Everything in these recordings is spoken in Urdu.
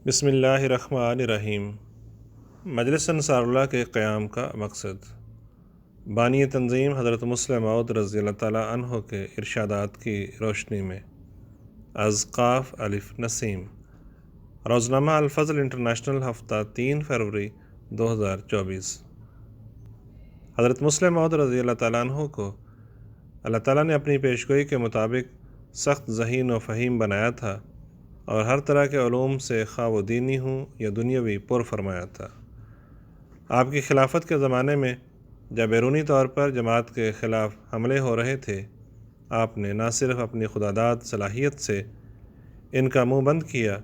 بسم اللہ الرحمن الرحیم۔ مجلس انصار اللہ کے قیام کا مقصد۔ بانی تنظیم حضرت مسلم موعود رضی اللہ تعالیٰ عنہ کے ارشادات کی روشنی میں از قاف الف نسیم۔ روزنامہ الفضل انٹرنیشنل، ہفتہ 3 فروری 2024۔ حضرت مسلم موعود رضی اللہ تعالیٰ عنہ کو اللہ تعالیٰ نے اپنی پیشگوئی کے مطابق سخت ذہین و فہیم بنایا تھا اور ہر طرح کے علوم سے خواہ وہ دینی ہوں یا دنیاوی پر فرمایا تھا۔ آپ کی خلافت کے زمانے میں جب بیرونی طور پر جماعت کے خلاف حملے ہو رہے تھے، آپ نے نہ صرف اپنی خداداد صلاحیت سے ان کا منہ بند کیا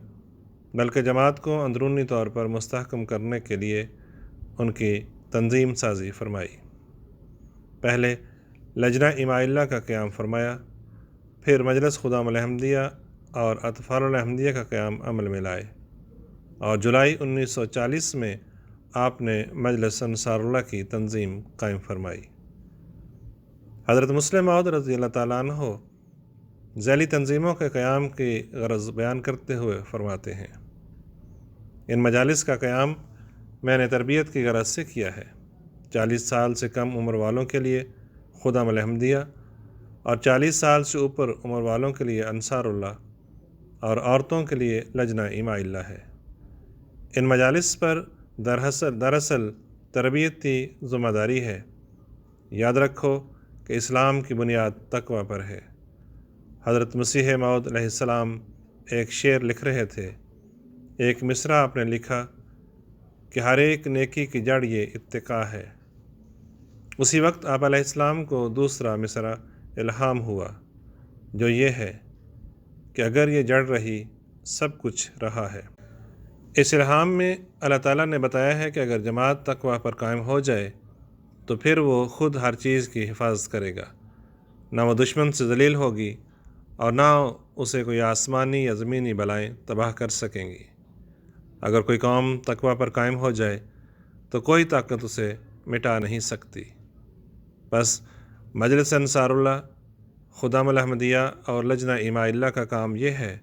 بلکہ جماعت کو اندرونی طور پر مستحکم کرنے کے لیے ان کی تنظیم سازی فرمائی۔ پہلے لجنہ اماء کا قیام فرمایا، پھر مجلس خدام الاحمدیہ اور اطفال الاحمدیہ کا قیام عمل میں لائے، اور جولائی 1940 میں آپ نے مجلس انصار اللہ کی تنظیم قائم فرمائی۔ حضرت مسلم موعود رضی اللہ تعالیٰ عنہ ذیلی تنظیموں کے قیام کی غرض بیان کرتے ہوئے فرماتے ہیں، ان مجالس کا قیام میں نے تربیت کی غرض سے کیا ہے۔ 40 سال سے کم عمر والوں کے لیے خدام الاحمدیہ اور 40 سال سے اوپر عمر والوں کے لیے انصار اللہ اور عورتوں کے لیے لجنہ اماء ہے۔ ان مجالس پر دراصل تربیتی ذمہ داری ہے۔ یاد رکھو کہ اسلام کی بنیاد تقوی پر ہے۔ حضرت مسیح موعود علیہ السلام ایک شعر لکھ رہے تھے، ایک مصرع آپ نے لکھا کہ ہر ایک نیکی کی جڑ یہ اتقاء ہے۔ اسی وقت آپ علیہ السلام کو دوسرا مصرع الہام ہوا جو یہ ہے کہ اگر یہ جڑ رہی سب کچھ رہا ہے۔ اس الہام میں اللہ تعالیٰ نے بتایا ہے کہ اگر جماعت تقوی پر قائم ہو جائے تو پھر وہ خود ہر چیز کی حفاظت کرے گا، نہ وہ دشمن سے ذلیل ہوگی اور نہ اسے کوئی آسمانی یا زمینی بلائیں تباہ کر سکیں گی۔ اگر کوئی قوم تقوی پر قائم ہو جائے تو کوئی طاقت اسے مٹا نہیں سکتی۔ بس مجلس انصار اللہ، خدام الاحمدیہ اور لجنہ اماء کا کام یہ ہے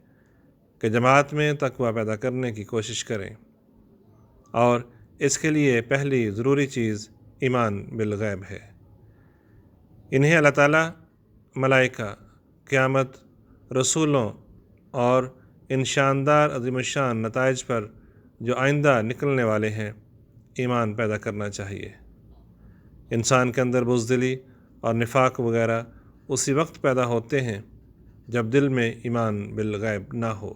کہ جماعت میں تقوی پیدا کرنے کی کوشش کریں، اور اس کے لیے پہلی ضروری چیز ایمان بالغیب ہے۔ انہیں اللہ تعالیٰ، ملائکہ، قیامت، رسولوں اور ان شاندار عظیم الشان نتائج پر جو آئندہ نکلنے والے ہیں ایمان پیدا کرنا چاہیے۔ انسان کے اندر بزدلی اور نفاق وغیرہ اسی وقت پیدا ہوتے ہیں جب دل میں ایمان بالغیب نہ ہو۔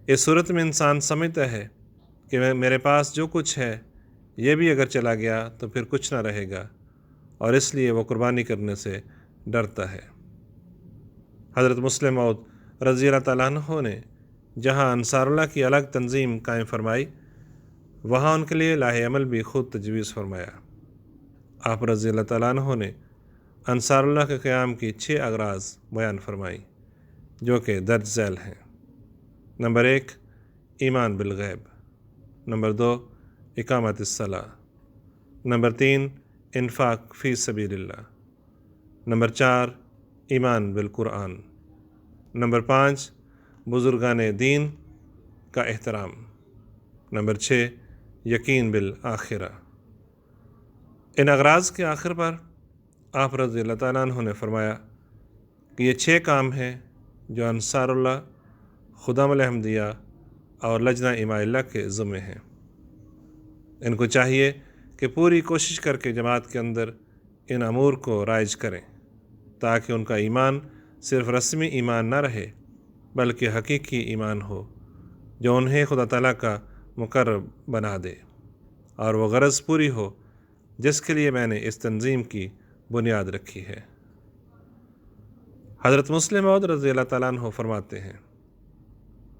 اس صورت میں انسان سمجھتا ہے کہ میرے پاس جو کچھ ہے یہ بھی اگر چلا گیا تو پھر کچھ نہ رہے گا، اور اس لیے وہ قربانی کرنے سے ڈرتا ہے۔ حضرت مسلم موعود رضی اللہ تعالیٰ عنہ نے جہاں انصار اللہ کی الگ تنظیم قائم فرمائی، وہاں ان کے لیے لاہ عمل بھی خود تجویز فرمایا۔ آپ رضی اللہ تعالیٰ عنہ نے انصار اللہ کے قیام کی 6 اغراض بیان فرمائی جو کہ درج ذیل ہیں۔ نمبر 1، ایمان بالغیب۔ نمبر 2، اقامت الصلاۃ۔ نمبر 3، انفاق فی سبیل اللہ۔ نمبر 4، ایمان بالقرآن۔ نمبر 5، بزرگان دین کا احترام۔ نمبر 6، یقین بالآخرہ۔ ان اغراض کے آخر پر آپ رضی اللہ تعالیٰ عنہ نے فرمایا کہ یہ 6 کام ہیں جو انصار اللہ، خدام الاحمدیہ اور لجنہ اماء کے ذمے ہیں۔ ان کو چاہیے کہ پوری کوشش کر کے جماعت کے اندر ان امور کو رائج کریں تاکہ ان کا ایمان صرف رسمی ایمان نہ رہے بلکہ حقیقی ایمان ہو جو انہیں خدا تعالیٰ کا مقرب بنا دے، اور وہ غرض پوری ہو جس کے لیے میں نے اس تنظیم کی بنیاد رکھی ہے۔ حضرت مسلم موعود رضی اللہ تعالیٰ عنہ فرماتے ہیں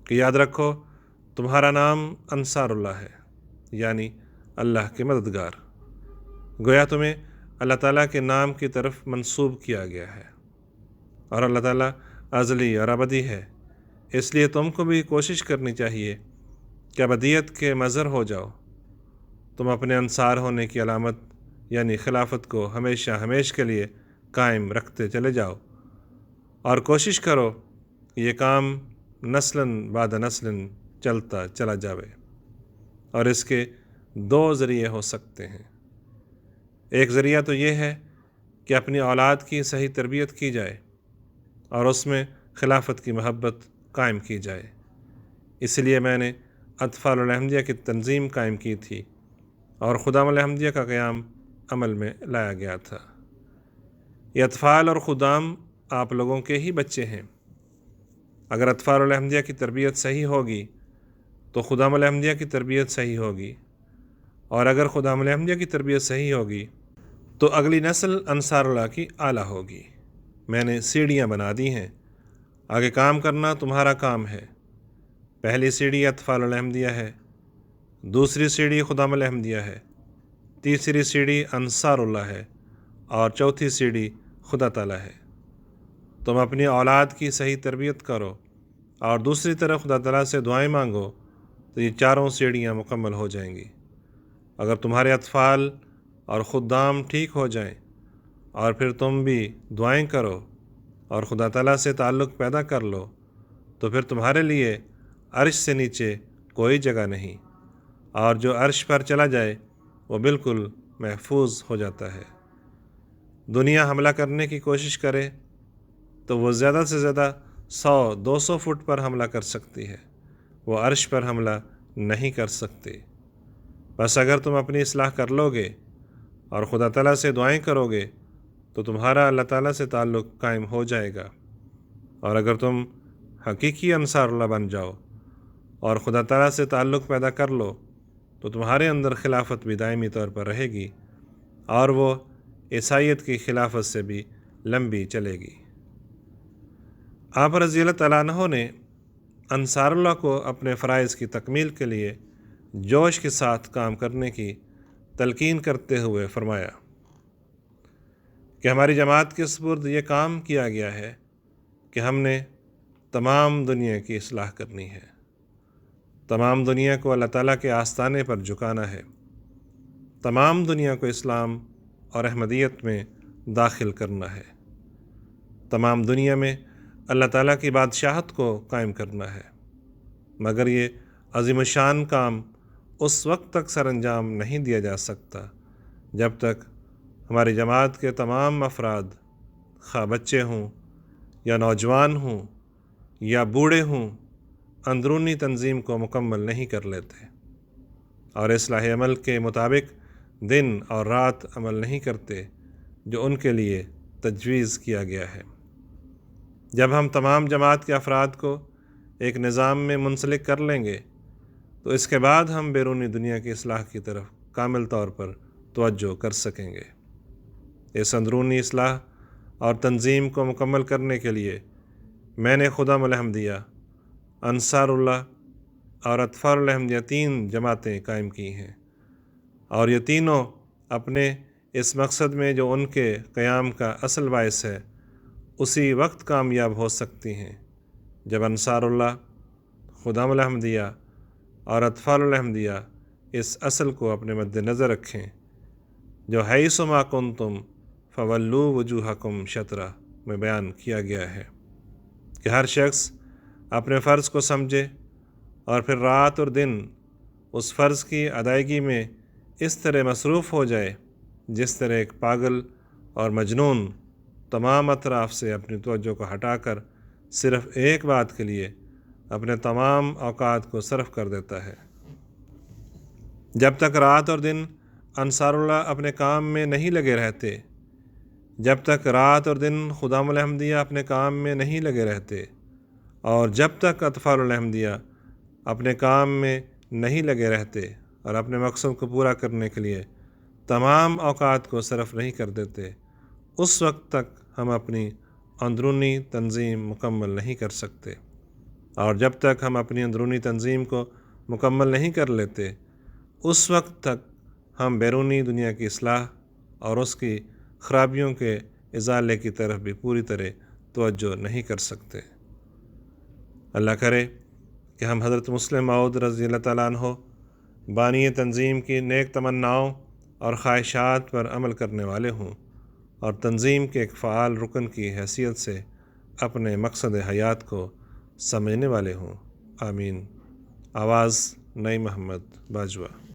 کہ یاد رکھو تمہارا نام انصار اللہ ہے، یعنی اللہ کے مددگار۔ گویا تمہیں اللہ تعالیٰ کے نام کی طرف منسوب کیا گیا ہے، اور اللہ تعالیٰ ازلی اور ابدی ہے، اس لیے تم کو بھی کوشش کرنی چاہیے کہ ابدیت کے مظہر ہو جاؤ۔ تم اپنے انصار ہونے کی علامت یعنی خلافت کو ہمیشہ ہمیش کے لیے قائم رکھتے چلے جاؤ، اور کوشش کرو کہ یہ کام نسلاً بعد نسلاً چلتا چلا جاوے، اور اس کے دو ذریعے ہو سکتے ہیں۔ ایک ذریعہ تو یہ ہے کہ اپنی اولاد کی صحیح تربیت کی جائے اور اس میں خلافت کی محبت قائم کی جائے۔ اس لیے میں نے اطفال الاحمدیہ کی تنظیم قائم کی تھی اور خدام الاحمدیہ کا قیام عمل میں لایا گیا تھا۔ یہ اطفال اور خدام آپ لوگوں کے ہی بچے ہیں۔ اگر اطفال الاحمدیہ کی تربیت صحیح ہوگی تو خدام الاحمدیہ کی تربیت صحیح ہوگی، اور اگر خدام الاحمدیہ کی تربیت صحیح ہوگی تو اگلی نسل انصار اللہ کی اعلیٰ ہوگی۔ میں نے سیڑھیاں بنا دی ہیں، آگے کام کرنا تمہارا کام ہے۔ پہلی سیڑھی اطفال الاحمدیہ ہے، دوسری سیڑھی خدام الاحمدیہ ہے، تیسری سیڑھی انصار اللہ ہے، اور چوتھی سیڑھی خدا تعالیٰ ہے۔ تم اپنی اولاد کی صحیح تربیت کرو اور دوسری طرف خدا تعالیٰ سے دعائیں مانگو تو یہ چاروں سیڑھیاں مکمل ہو جائیں گی۔ اگر تمہارے اطفال اور خدام ٹھیک ہو جائیں اور پھر تم بھی دعائیں کرو اور خدا تعالیٰ سے تعلق پیدا کر لو تو پھر تمہارے لیے عرش سے نیچے کوئی جگہ نہیں، اور جو عرش پر چلا جائے وہ بالکل محفوظ ہو جاتا ہے۔ دنیا حملہ کرنے کی کوشش کرے تو وہ زیادہ سے زیادہ 100-200 فٹ پر حملہ کر سکتی ہے، وہ عرش پر حملہ نہیں کر سکتی۔ بس اگر تم اپنی اصلاح کر لو گے اور خدا تعالیٰ سے دعائیں کرو گے تو تمہارا اللہ تعالیٰ سے تعلق قائم ہو جائے گا، اور اگر تم حقیقی انصار اللہ بن جاؤ اور خدا تعالیٰ سے تعلق پیدا کر لو تو تمہارے اندر خلافت بھی دائمی طور پر رہے گی، اور وہ عیسائیت کی خلافت سے بھی لمبی چلے گی۔ آپ رضی اللہ تعالیٰ عنہ نے انصار اللہ کو اپنے فرائض کی تکمیل کے لیے جوش کے ساتھ کام کرنے کی تلقین کرتے ہوئے فرمایا کہ ہماری جماعت کے سپرد یہ کام کیا گیا ہے کہ ہم نے تمام دنیا کی اصلاح کرنی ہے، تمام دنیا کو اللہ تعالیٰ کے آستانے پر جھکانا ہے، تمام دنیا کو اسلام اور احمدیت میں داخل کرنا ہے، تمام دنیا میں اللہ تعالیٰ کی بادشاہت کو قائم کرنا ہے۔ مگر یہ عظیم الشان کام اس وقت تک سر انجام نہیں دیا جا سکتا جب تک ہماری جماعت کے تمام افراد، خواہ بچے ہوں یا نوجوان ہوں یا بوڑھے ہوں، اندرونی تنظیم کو مکمل نہیں کر لیتے اور اصلاح عمل کے مطابق دن اور رات عمل نہیں کرتے جو ان کے لیے تجویز کیا گیا ہے۔ جب ہم تمام جماعت کے افراد کو ایک نظام میں منسلک کر لیں گے تو اس کے بعد ہم بیرونی دنیا کی اصلاح کی طرف کامل طور پر توجہ کر سکیں گے۔ اس اندرونی اصلاح اور تنظیم کو مکمل کرنے کے لیے میں نے خدام الاحمدیہ، انصار اللہ اور اطفال الاحمدیہ 3 جماعتیں قائم کی ہیں، اور یہ تینوں اپنے اس مقصد میں جو ان کے قیام کا اصل باعث ہے اسی وقت کامیاب ہو سکتی ہیں جب انصار اللہ، خدام الاحمدیہ اور اطفال الاحمدیہ اس اصل کو اپنے مد نظر رکھیں جو حیث ما کنتم فولوا وجوہکم شطرہ میں بیان کیا گیا ہے، کہ ہر شخص اپنے فرض کو سمجھے اور پھر رات اور دن اس فرض کی ادائیگی میں اس طرح مصروف ہو جائے جس طرح ایک پاگل اور مجنون تمام اطراف سے اپنی توجہ کو ہٹا کر صرف ایک بات کے لیے اپنے تمام اوقات کو صرف کر دیتا ہے۔ جب تک رات اور دن انصار اللہ اپنے کام میں نہیں لگے رہتے، جب تک رات اور دن خدام الاحمدیہ اپنے کام میں نہیں لگے رہتے، اور جب تک اطفال الاحمدیہ اپنے کام میں نہیں لگے رہتے اور اپنے مقصد کو پورا کرنے کے لیے تمام اوقات کو صرف نہیں کر دیتے، اس وقت تک ہم اپنی اندرونی تنظیم مکمل نہیں کر سکتے، اور جب تک ہم اپنی اندرونی تنظیم کو مکمل نہیں کر لیتے اس وقت تک ہم بیرونی دنیا کی اصلاح اور اس کی خرابیوں کے ازالے کی طرف بھی پوری طرح توجہ نہیں کر سکتے۔ اللہ کرے کہ ہم حضرت مسلم موعود رضی اللہ تعالیٰ عنہ بانی تنظیم کی نیک تمناؤں اور خواہشات پر عمل کرنے والے ہوں اور تنظیم کے ایک فعال رکن کی حیثیت سے اپنے مقصد حیات کو سمجھنے والے ہوں۔ آمین۔ آواز نئی محمد باجوہ۔